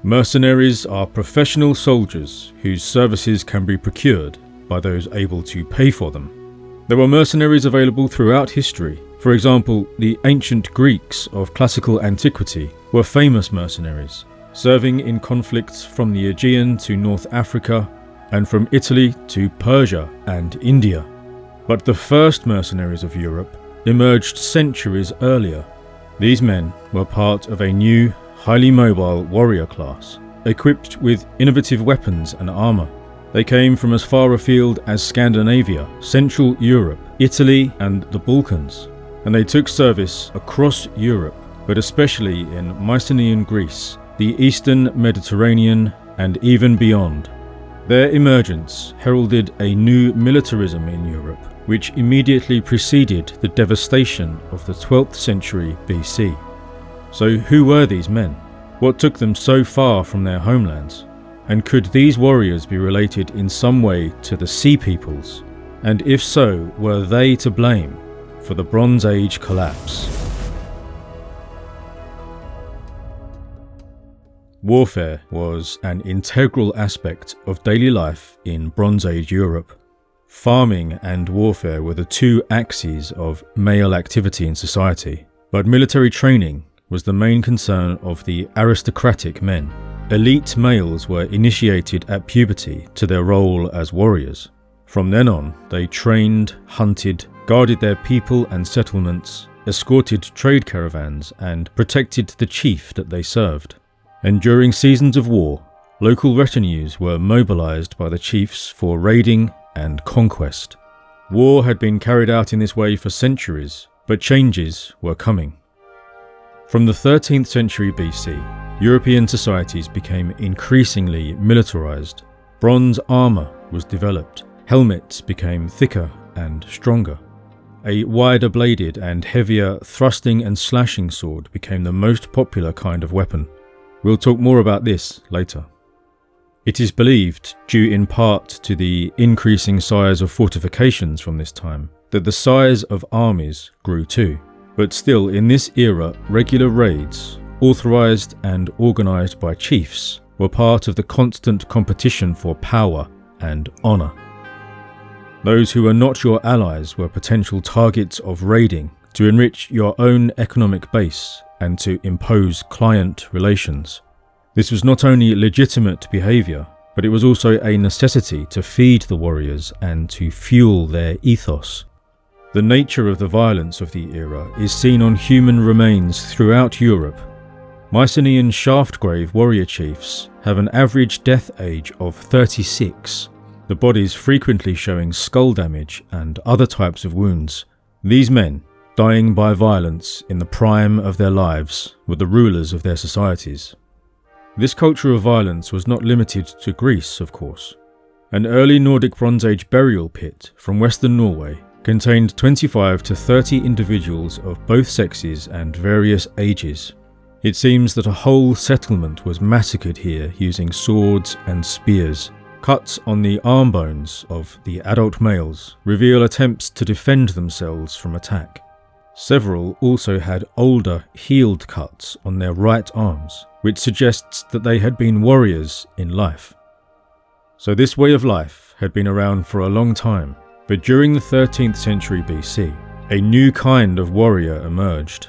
Mercenaries are professional soldiers whose services can be procured by those able to pay for them. There were mercenaries available throughout history. For example, the ancient Greeks of classical antiquity were famous mercenaries, serving in conflicts from the Aegean to North Africa and from Italy to Persia and India. But the first mercenaries of Europe emerged centuries earlier. These men were part of a new, highly mobile warrior class, equipped with innovative weapons and armour. They came from as far afield as Scandinavia, Central Europe, Italy and the Balkans, and they took service across Europe, but especially in Mycenaean Greece, the Eastern Mediterranean and even beyond. Their emergence heralded a new militarism in Europe, which immediately preceded the devastation of the 12th century BC. So who were these men? What took them so far from their homelands? And could these warriors be related in some way to the Sea Peoples? And if so, were they to blame for the Bronze Age collapse? Warfare was an integral aspect of daily life in Bronze Age Europe. Farming and warfare were the two axes of male activity in society, but military training was the main concern of the aristocratic men. Elite males were initiated at puberty to their role as warriors. From then on, they trained, hunted, guarded their people and settlements, escorted trade caravans, and protected the chief that they served. And during seasons of war, local retinues were mobilized by the chiefs for raiding and conquest. War had been carried out in this way for centuries, but changes were coming. From the 13th century BC, European societies became increasingly militarized. Bronze armour was developed, helmets became thicker and stronger. A wider bladed and heavier thrusting and slashing sword became the most popular kind of weapon. We'll talk more about this later. It is believed, due in part to the increasing size of fortifications from this time, that the size of armies grew too. But still, in this era, regular raids, authorized and organized by chiefs, were part of the constant competition for power and honor. Those who were not your allies were potential targets of raiding to enrich your own economic base and to impose client relations. This was not only legitimate behavior, but it was also a necessity to feed the warriors and to fuel their ethos. The nature of the violence of the era is seen on human remains throughout Europe. Mycenaean shaft-grave warrior chiefs have an average death age of 36, the bodies frequently showing skull damage and other types of wounds. These men, dying by violence in the prime of their lives, were the rulers of their societies. This culture of violence was not limited to Greece, of course. An early Nordic Bronze Age burial pit from western Norway contained 25 to 30 individuals of both sexes and various ages. It seems that a whole settlement was massacred here using swords and spears. Cuts on the arm bones of the adult males reveal attempts to defend themselves from attack. Several also had older, healed cuts on their right arms, which suggests that they had been warriors in life. So this way of life had been around for a long time, but during the 13th century BC, a new kind of warrior emerged.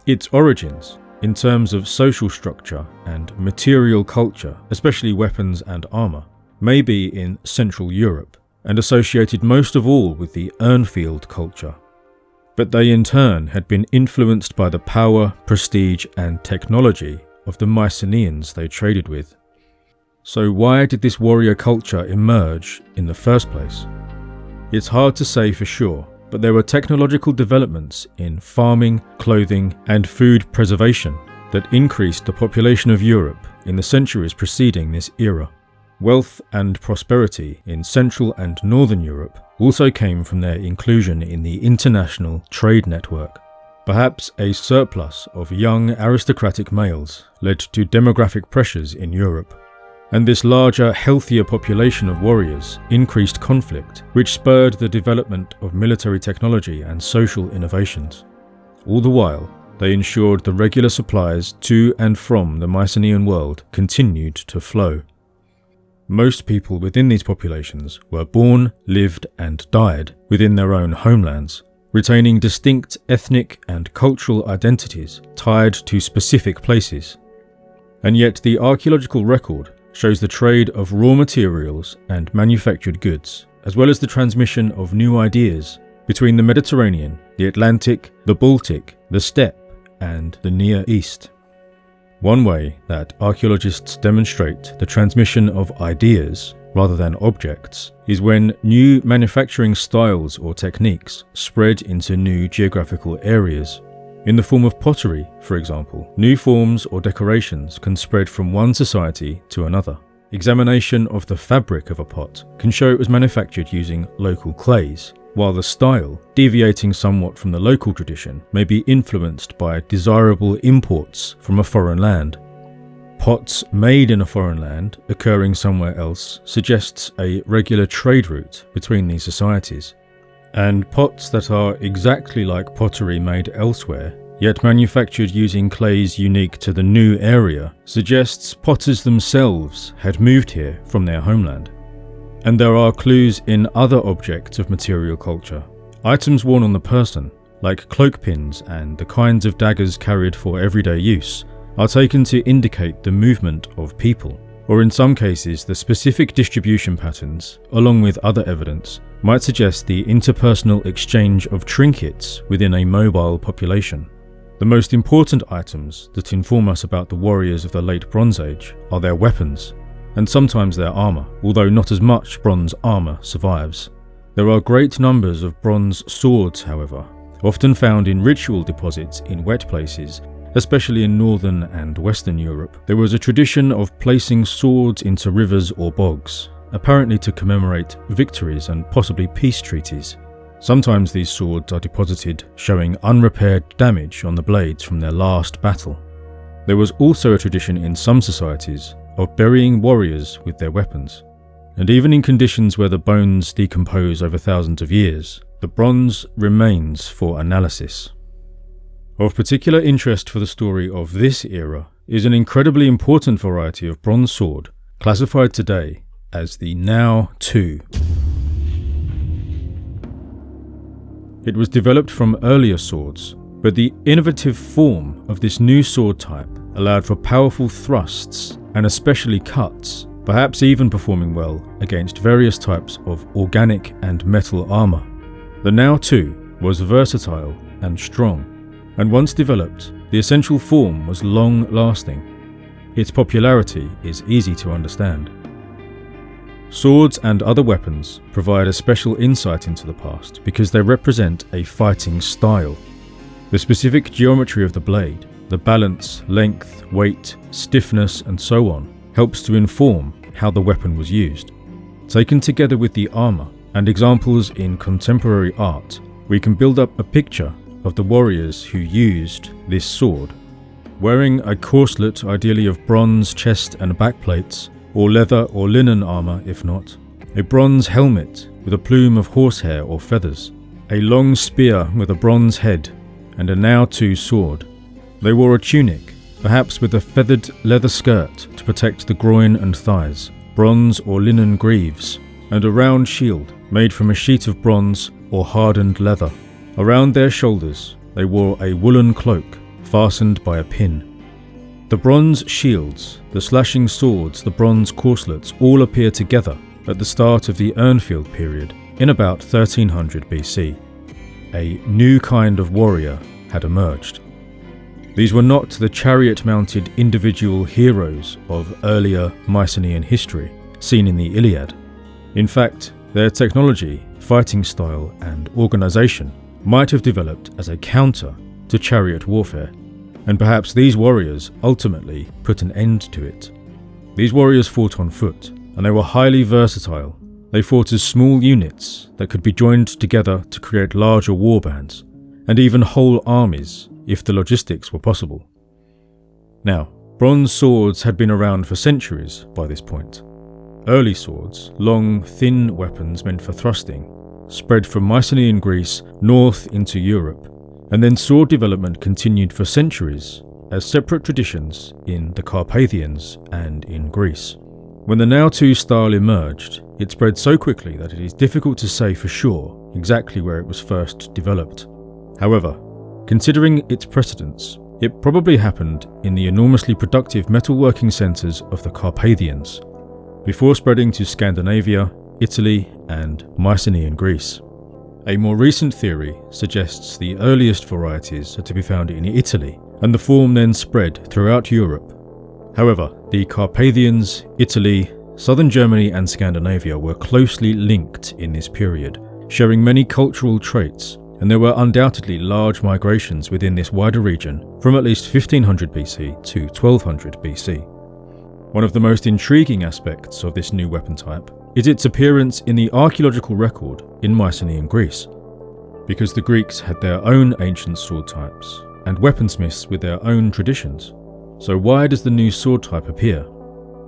Its origins, in terms of social structure and material culture, especially weapons and armour, may be in Central Europe, and associated most of all with the Urnfield culture. But they in turn had been influenced by the power, prestige and technology of the Mycenaeans they traded with. So why did this warrior culture emerge in the first place? It's hard to say for sure, but there were technological developments in farming, clothing and food preservation that increased the population of Europe in the centuries preceding this era. Wealth and prosperity in Central and Northern Europe also came from their inclusion in the international trade network. Perhaps a surplus of young aristocratic males led to demographic pressures in Europe, and this larger, healthier population of warriors increased conflict, which spurred the development of military technology and social innovations. All the while, they ensured the regular supplies to and from the Mycenaean world continued to flow. Most people within these populations were born, lived and died within their own homelands, retaining distinct ethnic and cultural identities tied to specific places. And yet the archaeological record shows the trade of raw materials and manufactured goods, as well as the transmission of new ideas between the Mediterranean, the Atlantic, the Baltic, the steppe, and the Near East. One way that archaeologists demonstrate the transmission of ideas rather than objects is when new manufacturing styles or techniques spread into new geographical areas. In the form of pottery, for example, new forms or decorations can spread from one society to another. Examination of the fabric of a pot can show it was manufactured using local clays, while the style, deviating somewhat from the local tradition, may be influenced by desirable imports from a foreign land. Pots made in a foreign land occurring somewhere else suggests a regular trade route between these societies. And pots that are exactly like pottery made elsewhere, yet manufactured using clays unique to the new area, suggests potters themselves had moved here from their homeland. And there are clues in other objects of material culture. Items worn on the person, like cloak pins and the kinds of daggers carried for everyday use, are taken to indicate the movement of people, or in some cases the specific distribution patterns, along with other evidence, might suggest the interpersonal exchange of trinkets within a mobile population. The most important items that inform us about the warriors of the Late Bronze Age are their weapons, and sometimes their armour, although not as much bronze armour survives. There are great numbers of bronze swords, however, often found in ritual deposits in wet places, especially in northern and western Europe. There was a tradition of placing swords into rivers or bogs, apparently to commemorate victories and possibly peace treaties. Sometimes these swords are deposited, showing unrepaired damage on the blades from their last battle. There was also a tradition in some societies of burying warriors with their weapons, and even in conditions where the bones decompose over thousands of years, the bronze remains for analysis. Of particular interest for the story of this era is an incredibly important variety of bronze sword, classified today as the Now II. It was developed from earlier swords, but the innovative form of this new sword type allowed for powerful thrusts and especially cuts, perhaps even performing well against various types of organic and metal armour. The Now II was versatile and strong, and once developed, the essential form was long-lasting. Its popularity is easy to understand. Swords and other weapons provide a special insight into the past because they represent a fighting style. The specific geometry of the blade, the balance, length, weight, stiffness, and so on, helps to inform how the weapon was used. Taken together with the armour and examples in contemporary art, we can build up a picture of the warriors who used this sword. Wearing a corselet ideally of bronze chest and backplates, or leather or linen armour if not, a bronze helmet with a plume of horsehair or feathers, a long spear with a bronze head, and a Now II sword. They wore a tunic, perhaps with a feathered leather skirt to protect the groin and thighs, bronze or linen greaves, and a round shield made from a sheet of bronze or hardened leather. Around their shoulders they wore a woolen cloak fastened by a pin. The bronze shields, the slashing swords, the bronze corselets all appear together at the start of the Urnfield period in about 1300 BC. A new kind of warrior had emerged. These were not the chariot-mounted individual heroes of earlier Mycenaean history seen in the Iliad. In fact, their technology, fighting style, and organisation might have developed as a counter to chariot warfare, and perhaps these warriors ultimately put an end to it. These warriors fought on foot, and they were highly versatile. They fought as small units that could be joined together to create larger warbands, and even whole armies if the logistics were possible. Now, bronze swords had been around for centuries by this point. Early swords, long, thin weapons meant for thrusting, spread from Mycenaean Greece north into Europe, and then sword development continued for centuries as separate traditions in the Carpathians and in Greece. When the now-2 style emerged, it spread so quickly that it is difficult to say for sure exactly where it was first developed. However, considering its precedents, it probably happened in the enormously productive metalworking centres of the Carpathians, before spreading to Scandinavia, Italy, and Mycenaean Greece. A more recent theory suggests the earliest varieties are to be found in Italy, and the form then spread throughout Europe. However, the Carpathians, Italy, southern Germany and Scandinavia were closely linked in this period, sharing many cultural traits, and there were undoubtedly large migrations within this wider region from at least 1500 BC to 1200 BC. One of the most intriguing aspects of this new weapon type is its appearance in the archaeological record in Mycenaean Greece, because the Greeks had their own ancient sword types and weaponsmiths with their own traditions. So why does the new sword type appear?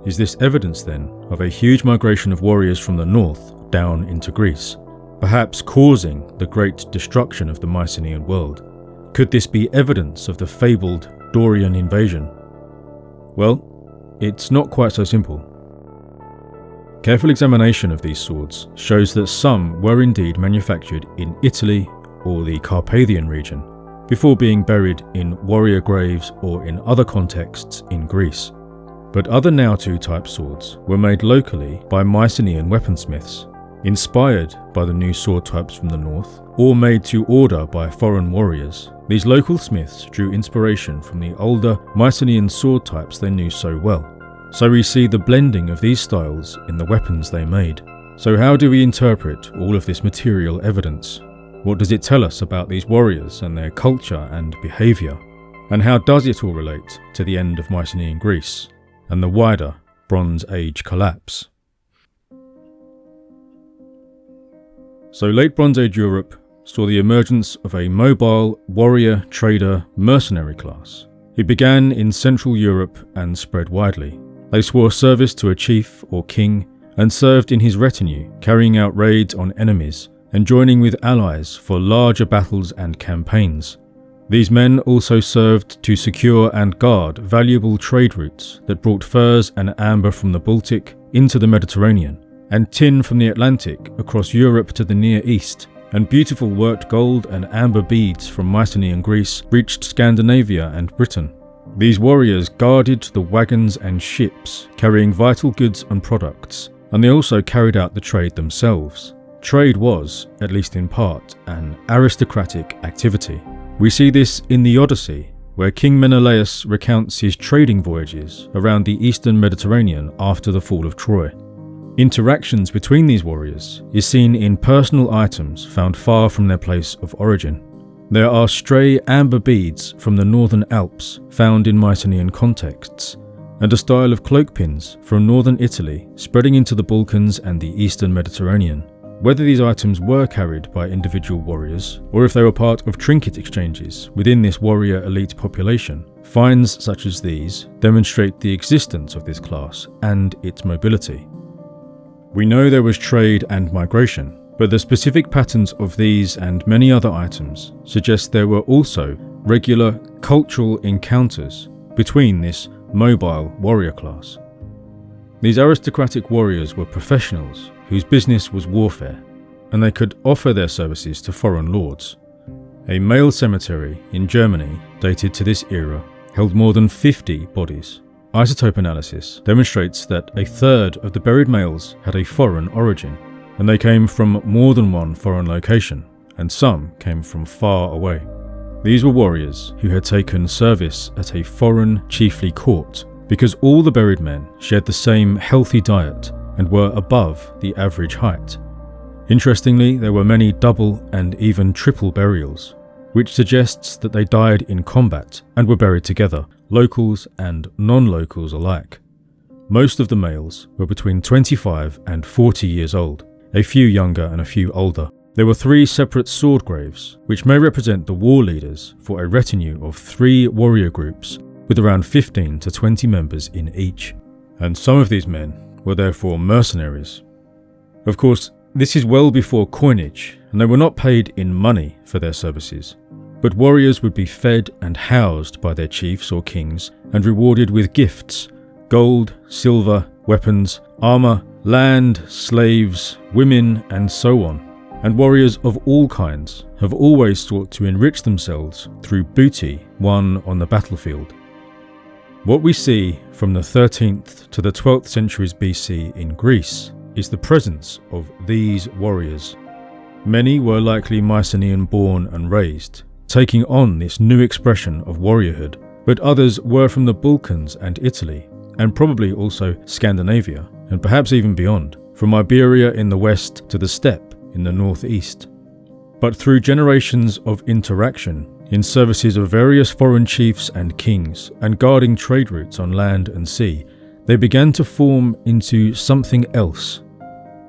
Is this evidence then of a huge migration of warriors from the north down into Greece, perhaps causing the great destruction of the Mycenaean world? Could this be evidence of the fabled Dorian invasion? Well, it's not quite so simple. Careful examination of these swords shows that some were indeed manufactured in Italy or the Carpathian region, before being buried in warrior graves or in other contexts in Greece. But other now-2 type swords were made locally by Mycenaean weaponsmiths, inspired by the new sword types from the north, or made to order by foreign warriors. These local smiths drew inspiration from the older Mycenaean sword types they knew so well. So we see the blending of these styles in the weapons they made. So how do we interpret all of this material evidence? What does it tell us about these warriors and their culture and behaviour? And how does it all relate to the end of Mycenaean Greece and the wider Bronze Age collapse? So late Bronze Age Europe saw the emergence of a mobile warrior, trader, mercenary class. It began in Central Europe and spread widely. They swore service to a chief or king and served in his retinue, carrying out raids on enemies and joining with allies for larger battles and campaigns. These men also served to secure and guard valuable trade routes that brought furs and amber from the Baltic into the Mediterranean, and tin from the Atlantic across Europe to the Near East, and beautiful worked gold and amber beads from Mycenaean Greece reached Scandinavia and Britain. These warriors guarded the wagons and ships carrying vital goods and products, and they also carried out the trade themselves. Trade was, at least in part, an aristocratic activity. We see this in the Odyssey, where King Menelaus recounts his trading voyages around the eastern Mediterranean after the fall of Troy. Interactions between these warriors is seen in personal items found far from their place of origin. There are stray amber beads from the northern Alps found in Mycenaean contexts, and a style of cloakpins from northern Italy spreading into the Balkans and the eastern Mediterranean. Whether these items were carried by individual warriors, or if they were part of trinket exchanges within this warrior elite population, finds such as these demonstrate the existence of this class and its mobility. We know there was trade and migration, but the specific patterns of these and many other items suggest there were also regular cultural encounters between this mobile warrior class. These aristocratic warriors were professionals whose business was warfare, and they could offer their services to foreign lords. A male cemetery in Germany dated to this era held more than 50 bodies. Isotope analysis demonstrates that a third of the buried males had a foreign origin, and they came from more than one foreign location, and some came from far away. These were warriors who had taken service at a foreign chiefly court, because all the buried men shared the same healthy diet and were above the average height. Interestingly, there were many double and even triple burials, which suggests that they died in combat and were buried together, locals and non-locals alike. Most of the males were between 25 and 40 years old, a few younger and a few older. There were 3 separate sword graves, which may represent the war leaders for a retinue of 3 warrior groups with around 15 to 20 members in each. And some of these men were therefore mercenaries. Of course, this is well before coinage, and they were not paid in money for their services, but warriors would be fed and housed by their chiefs or kings and rewarded with gifts: gold, silver, weapons, armour, land, slaves, women, and so on. And warriors of all kinds have always sought to enrich themselves through booty won on the battlefield. What we see from the 13th to the 12th centuries BC in Greece is the presence of these warriors. Many were likely Mycenaean born and raised, taking on this new expression of warriorhood, but others were from the Balkans and Italy, and probably also Scandinavia, and perhaps even beyond, from Iberia in the west to the steppe in the northeast. But through generations of interaction, in services of various foreign chiefs and kings, and guarding trade routes on land and sea, they began to form into something else.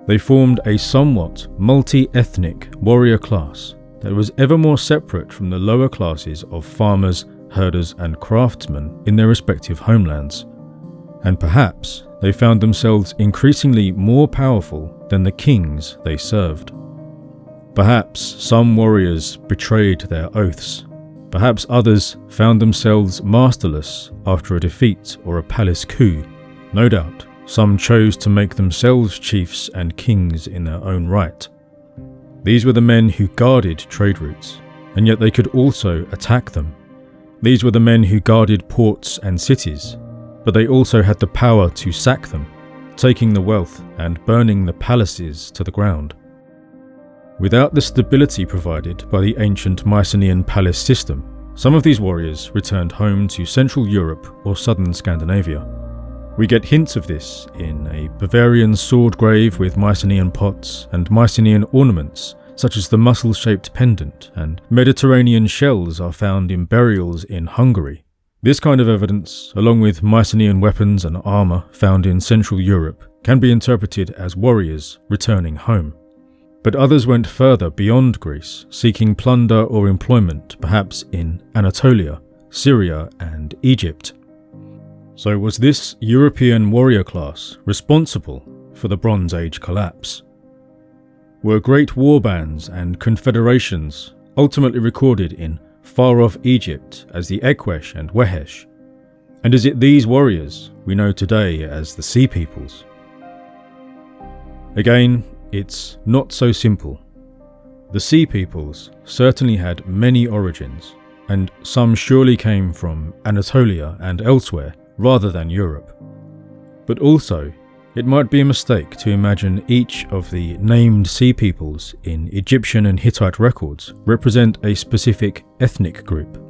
They formed a somewhat multi-ethnic warrior class that was ever more separate from the lower classes of farmers, herders, and craftsmen in their respective homelands. And perhaps they found themselves increasingly more powerful than the kings they served. Perhaps some warriors betrayed their oaths. Perhaps others found themselves masterless after a defeat or a palace coup. No doubt, some chose to make themselves chiefs and kings in their own right. These were the men who guarded trade routes, and yet they could also attack them. These were the men who guarded ports and cities, but they also had the power to sack them, taking the wealth and burning the palaces to the ground. Without the stability provided by the ancient Mycenaean palace system, some of these warriors returned home to Central Europe or southern Scandinavia. We get hints of this in a Bavarian sword grave with Mycenaean pots and Mycenaean ornaments, such as the mussel-shaped pendant, and Mediterranean shells are found in burials in Hungary. This kind of evidence, along with Mycenaean weapons and armour found in Central Europe, can be interpreted as warriors returning home. But others went further beyond Greece, seeking plunder or employment, perhaps in Anatolia, Syria, and Egypt. So was this European warrior class responsible for the Bronze Age collapse? Were great warbands and confederations ultimately recorded in far-off Egypt as the Ekwesh and Wehesh? And is it these warriors we know today as the Sea Peoples? Again, it's not so simple. The Sea Peoples certainly had many origins, and some surely came from Anatolia and elsewhere rather than Europe. But also, it might be a mistake to imagine each of the named Sea Peoples in Egyptian and Hittite records represent a specific ethnic group.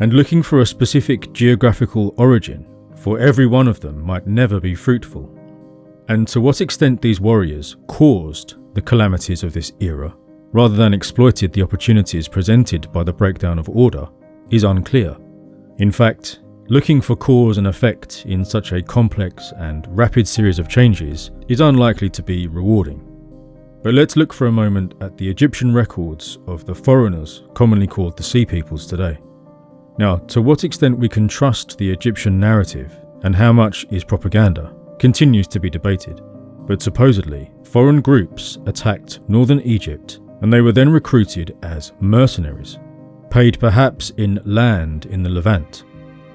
And looking for a specific geographical origin for every one of them might never be fruitful. And to what extent these warriors caused the calamities of this era, rather than exploited the opportunities presented by the breakdown of order, is unclear. In fact, looking for cause and effect in such a complex and rapid series of changes is unlikely to be rewarding. But let's look for a moment at the Egyptian records of the foreigners commonly called the Sea Peoples today. Now, to what extent we can trust the Egyptian narrative and how much is propaganda continues to be debated, but supposedly foreign groups attacked northern Egypt and they were then recruited as mercenaries, paid perhaps in land in the Levant,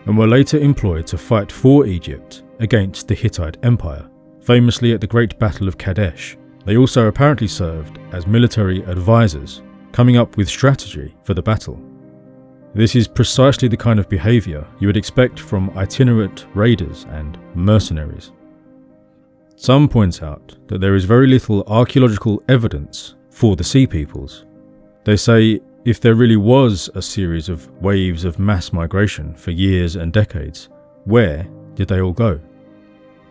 and were later employed to fight for Egypt against the Hittite Empire, famously at the Great Battle of Kadesh. They also apparently served as military advisors, coming up with strategy for the battle. This is precisely the kind of behaviour you would expect from itinerant raiders and mercenaries. Some point out that there is very little archaeological evidence for the Sea Peoples. They say if there really was a series of waves of mass migration for years and decades, where did they all go?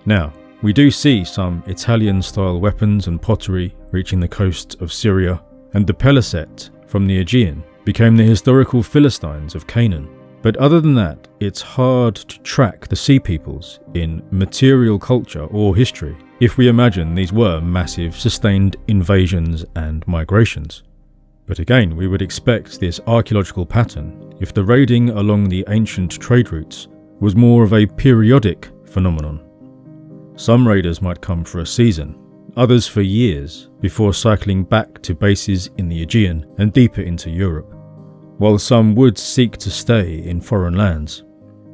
Now, we do see some Italian-style weapons and pottery reaching the coasts of Syria, and the Peliset from the Aegean became the historical Philistines of Canaan. But other than that, it's hard to track the Sea Peoples in material culture or history if we imagine these were massive, sustained invasions and migrations. But again, we would expect this archaeological pattern if the raiding along the ancient trade routes was more of a periodic phenomenon. Some raiders might come for a season, others for years, before cycling back to bases in the Aegean and deeper into Europe. while some would seek to stay in foreign lands.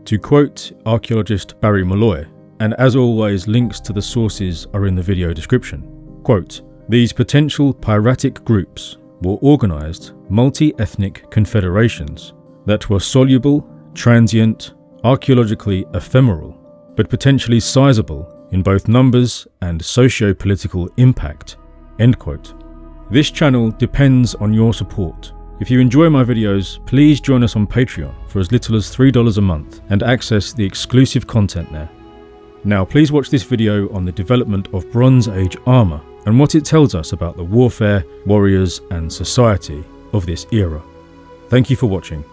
To quote archaeologist Barry Malloy, and as always links to the sources are in the video description, quote, "These potential piratic groups were organised multi-ethnic confederations that were soluble, transient, archaeologically ephemeral, but potentially sizable in both numbers and socio-political impact." End quote. This channel depends on your support. If you enjoy my videos, please join us on Patreon for as little as $3 a month and access the exclusive content there. Now please watch this video on the development of Bronze Age armour and what it tells us about the warfare, warriors and society of this era. Thank you for watching.